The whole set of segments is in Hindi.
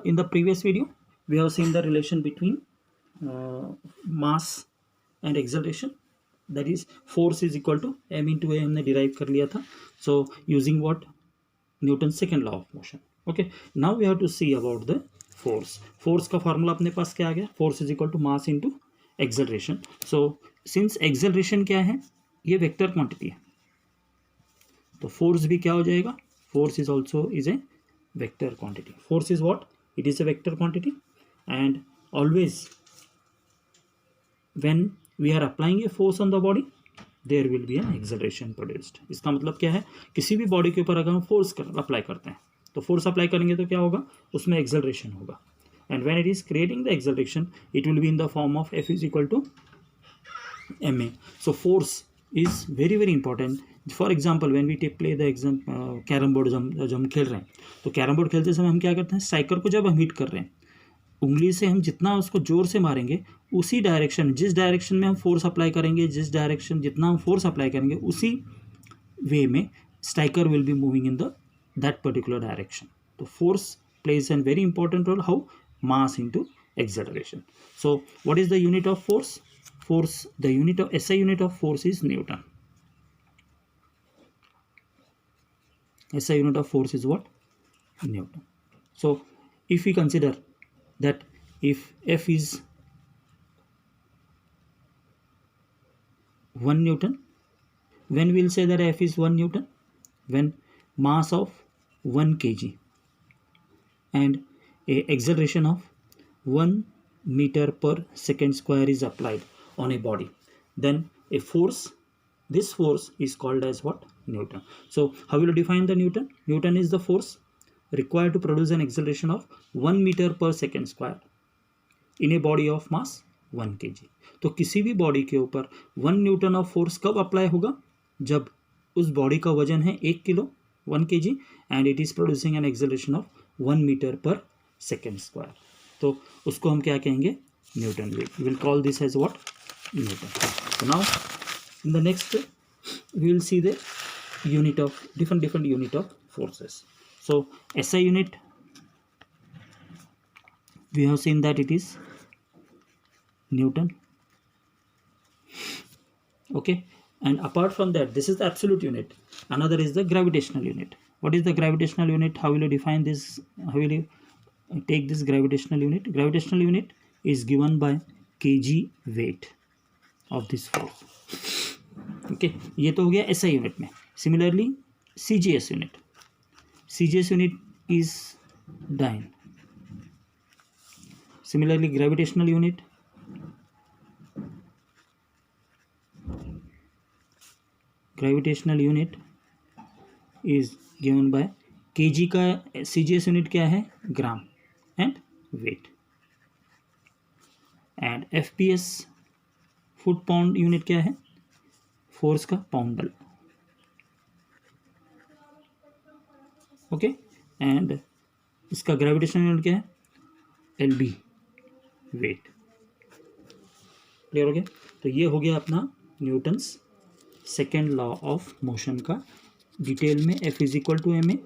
In the previous video, we have seen the relation between mass and acceleration. That is, force is equal to m into a हमने derive कर लिया था. So using what? Newton's second law of motion. Okay. Now we have to see about the force. Force का formula अपने पास क्या आ गया? Force is equal to mass into acceleration. So since acceleration क्या है? ये वेक्टर क्वांटिटी है, तो फोर्स भी क्या हो जाएगा? Force is also is a vector quantity. Force is what? It is a vector quantity. And always when we are applying a force on the body, there will be an acceleration produced. इसका मतलब क्या है? किसी भी बॉडी के ऊपर अगर हम फोर्स अप्लाई करते हैं, तो फोर्स अप्लाई करेंगे तो क्या होगा? उसमें एक्सेलरेशन होगा. And when it is creating the acceleration, it will be in the form of F is equal to ma. So force is very very important. For example when we take play the exam carrom board, जब हम खेल रहे हैं, तो कैरम बोर्ड खेलते समय हम क्या करते हैं? स्ट्राइकर को जब हम हिट कर रहे हैं, उंगली से हम जितना उसको जोर से मारेंगे, उसी डायरेक्शन, जिस डायरेक्शन में हम फोर्स अप्लाई करेंगे, जिस डायरेक्शन जितना हम फोर्स अप्लाई करेंगे, उसी वे में striker will be moving in the that particular direction. तो force plays an very important role. How? Mass into acceleration. So what is the unit of force? Force, the unit of SI unit of force is Newton. SI unit of force is what? Newton. So if we consider that if F is 1 Newton, when we will say that F is 1 Newton? When mass of 1 kg and a acceleration of 1 meter per second square is applied on a body, then a force, this force is called as what? Newton. So how will you define the Newton? Newton is the force required to produce an acceleration of 1 meter per second square in a body of mass 1 kg. तो किसी भी बॉडी के ऊपर 1 न्यूटन ऑफ फोर्स कब अप्लाई होगा? जब उस बॉडी का वजन है 1 kilo, 1 kg, and it is producing an acceleration of 1 metre per second square. तो उसको हम क्या कहेंगे? Newton. We will call this as what? Newton. So now in the next we will see the unit of different unit of forces. So SI unit, we have seen that it is Newton. Okay, and apart from that, this is the absolute unit. Another is the gravitational unit. What is the gravitational unit? How will you define this? How will you take this gravitational unit? Gravitational unit is given by kg weight of this force. Okay, ये तो हो गया SI यूनिट में. Similarly CGS unit. CGS unit is dyne. Similarly gravitational unit, is given by kg का CGS यूनिट क्या है? Gram and weight. And FPS foot pound unit क्या है? फोर्स का पाउंडल. ओके, एंड इसका ग्रेविटेशनल यूनिट क्या है? LB wait. क्लियर हो गया? तो ये हो गया अपना Newton's second law of motion का डिटेल में. F is equal to ma,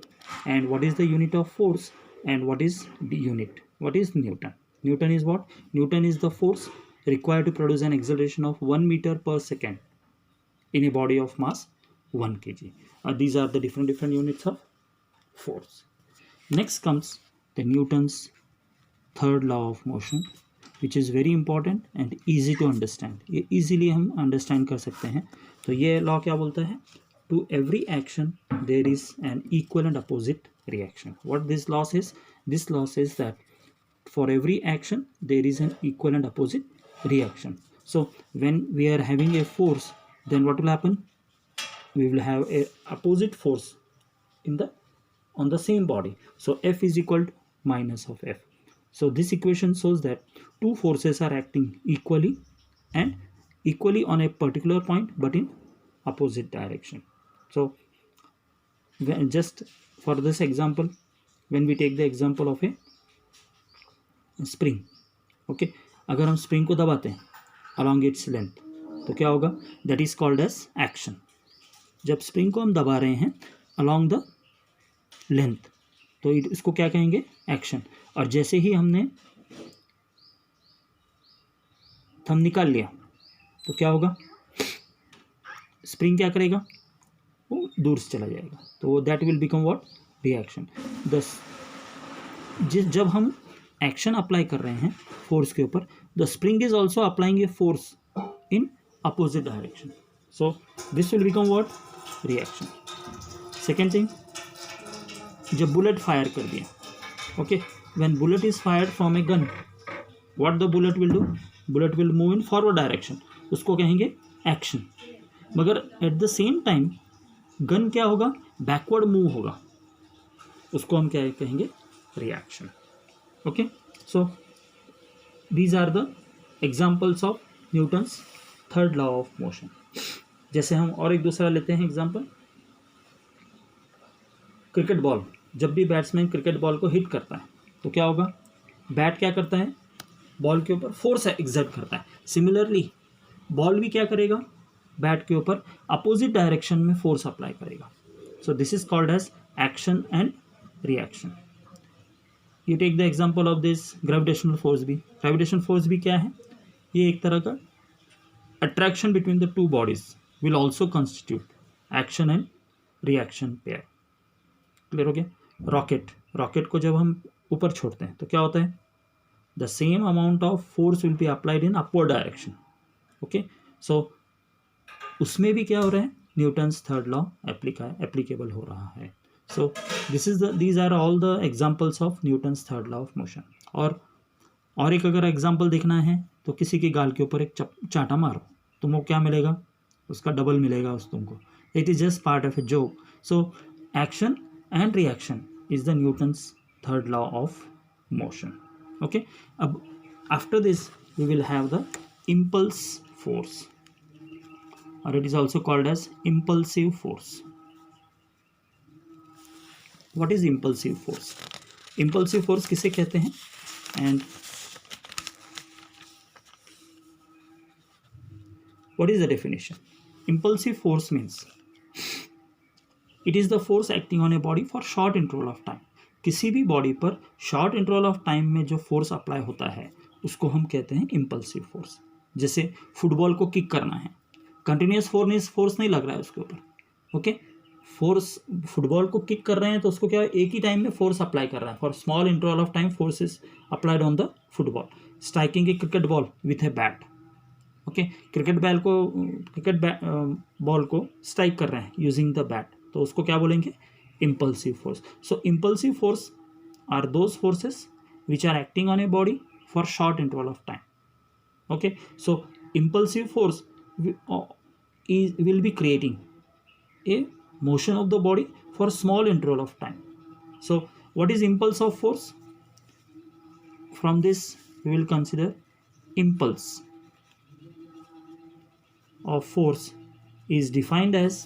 and what is the unit of force, and what is the unit, what is newton. Newton is what? Newton is the force required to produce an acceleration of 1 meter per second in a body of mass 1 kg. These are the different units of force. Next comes the Newton's third law of motion, which is very important and easy to understand. ये easily हम understand कर सकते हैं. तो ये law क्या बोलता है? To every action there is an equal and opposite reaction. What this law says? This law says that for every action there is an equal and opposite reaction. So when we are having a force, then what will happen? We will have a opposite force on the same body. So F is equal to minus of F. So this equation shows that two forces are acting equally on a particular point but in opposite direction. So just for this example, when we take the example of a spring. Okay, अगर हम स्प्रिंग को दबाते हैं अलॉन्ग इट्स लेंथ, तो क्या होगा? That is called as action. जब स्प्रिंग को हम दबा रहे हैं अलॉन्ग द लेंथ, तो इसको क्या कहेंगे? एक्शन. और जैसे ही हमने थंब निकाल लिया तो क्या होगा, स्प्रिंग क्या करेगा, वो दूर से चला जाएगा, तो that will become what, reaction. जब हम एक्शन अप्लाई कर रहे हैं फोर्स के ऊपर, the spring is also applying a force in opposite direction, so this will become what, reaction. Second thing, जब बुलेट फायर कर दिया, okay, when bullet is fired from a gun, what the bullet will do, bullet will move in forward direction, उसको कहेंगे एक्शन। मगर at the same time gun क्या होगा, बैकवर्ड मूव होगा, उसको हम क्या कहेंगे, reaction. Okay, so these are the examples of Newton's third law of motion. जैसे हम और एक दूसरा लेते हैं एग्जाम्पल, क्रिकेट बॉल, जब भी बैट्समैन क्रिकेट बॉल को हिट करता है तो क्या होगा, बैट क्या करता है, बॉल के ऊपर फोर्स एक्सर्ट करता है। सिमिलरली बॉल भी क्या करेगा, बैट के ऊपर अपोजिट डायरेक्शन में फोर्स अप्लाई करेगा। So this is called as action and reaction. You take the example of this gravitational force भी। ग्रेविटेशनल फोर्स भी क्या है, ये एक तरह का attraction between the two bodies will also constitute action and reaction pair. Clear हो गया। रॉकेट, रॉकेट को जब हम ऊपर छोड़ते हैं तो क्या होता है, the same amount of force will be applied in upward direction. Okay, so उसमें भी क्या हो रहा है, न्यूटन्स थर्ड लॉ एप्लीकेबल हो रहा है। So these are all the examples of Newton's third law of motion. और एक अगर एग्जाम्पल देखना है तो किसी के गाल के ऊपर एक चांटा मारो, तुमको क्या मिलेगा, उसका डबल मिलेगा उस तुमको। It is just part of a joke. So action and reaction is the Newton's third law of motion. Okay, अब after this we will have the impulse force, or it is also called as impulsive force. What is impulsive force? Impulsive force किसे कहते हैं, and what is the definition? Impulsive force means it is the force acting on a body for short interval of time. किसी भी बॉडी पर शॉर्ट इंटरवल ऑफ टाइम में जो फोर्स अप्लाई होता है उसको हम कहते हैं इम्पल्सिव फोर्स। जैसे फुटबॉल को किक करना है, कंटिन्यूस फोर्स नहीं लग रहा है उसके ऊपर, ओके, फोर्स फुटबॉल को किक कर रहे हैं तो उसको क्या है, एक ही टाइम में फोर्स अप्लाई कर रहा है, for small interval of time force is applied on the football. Striking A cricket ball with a bat, okay, cricket ball को स्ट्राइक कर रहे हैं यूजिंग द बैट, तो उसको क्या बोलेंगे, impulsive force. So impulsive force are those forces which are acting on a body for short interval of time. Okay, so impulsive force will be creating a motion of the body for small interval of time. So what is impulse of force? From this we will consider impulse of force is defined as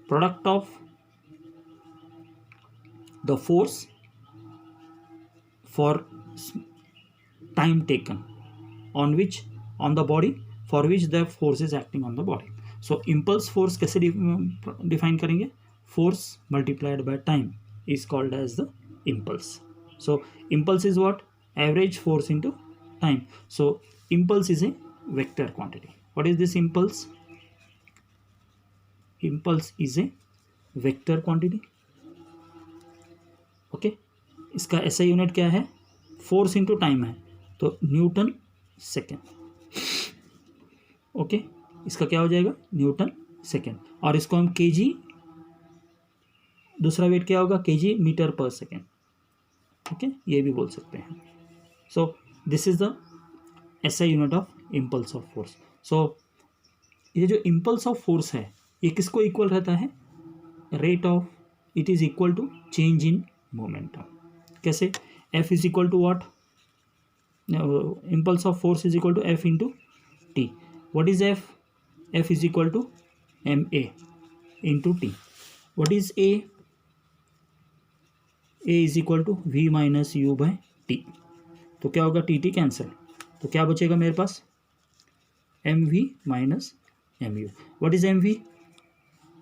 product of the force for time taken on the body for which the force is acting on the body. So impulse force कैसे define करेंगे, force multiplied by time is called as the impulse. So impulse is what, average force into time. So impulse is a vector quantity. What is this impulse? Impulse is a vector quantity. Okay, इसका ऐसा यूनिट क्या है, फोर्स इंटू टाइम है, तो न्यूटन सेकेंड। ओके, इसका क्या हो जाएगा, न्यूटन सेकेंड, और इसको हम केजी, दूसरा वेट क्या होगा, KG metre per second. Okay, ये भी बोल सकते हैं। So this is the SI unit of impulse of force. So ये जो इम्पल्स ऑफ फोर्स है ये किसको इक्वल रहता है, rate of, it is equal to change in momentum. कैसे, F is equal to what, impulse of force is equal to F into t. What is F? F is equal to ma into t. What is A? A is equal to v minus u by t. तो क्या होगा, टी टी कैंसिल, तो क्या बचेगा मेरे पास, mv minus mu। What is mv?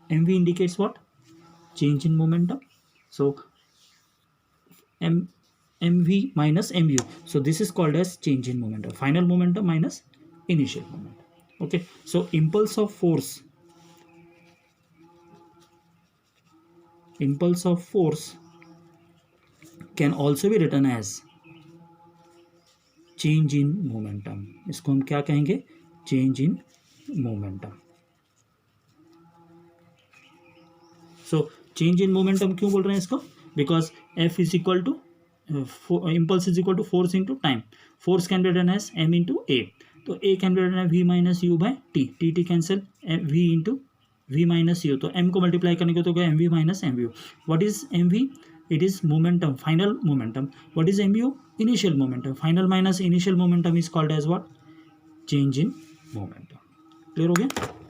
mv indicates what, change in momentum. So mv minus mu. So this is called as change in momentum, final momentum minus initial momentum. Okay, so impulse of force can also be written as change in momentum. इसको हम क्या कहेंगे? change in momentum. So change in momentum क्यों बोल रहे हैं इसको? Because F is equal to impulse is equal to force into time. Force can be written as m into a. तो a can be written as v minus u by t. t cancel, v into v minus u. तो m को मल्टीप्लाई करने को तो क्या mv minus mu. What is mv? It is momentum, final momentum. What is mu? Initial momentum. Final minus initial momentum is called as what? Change in momentum. Clear हो गया?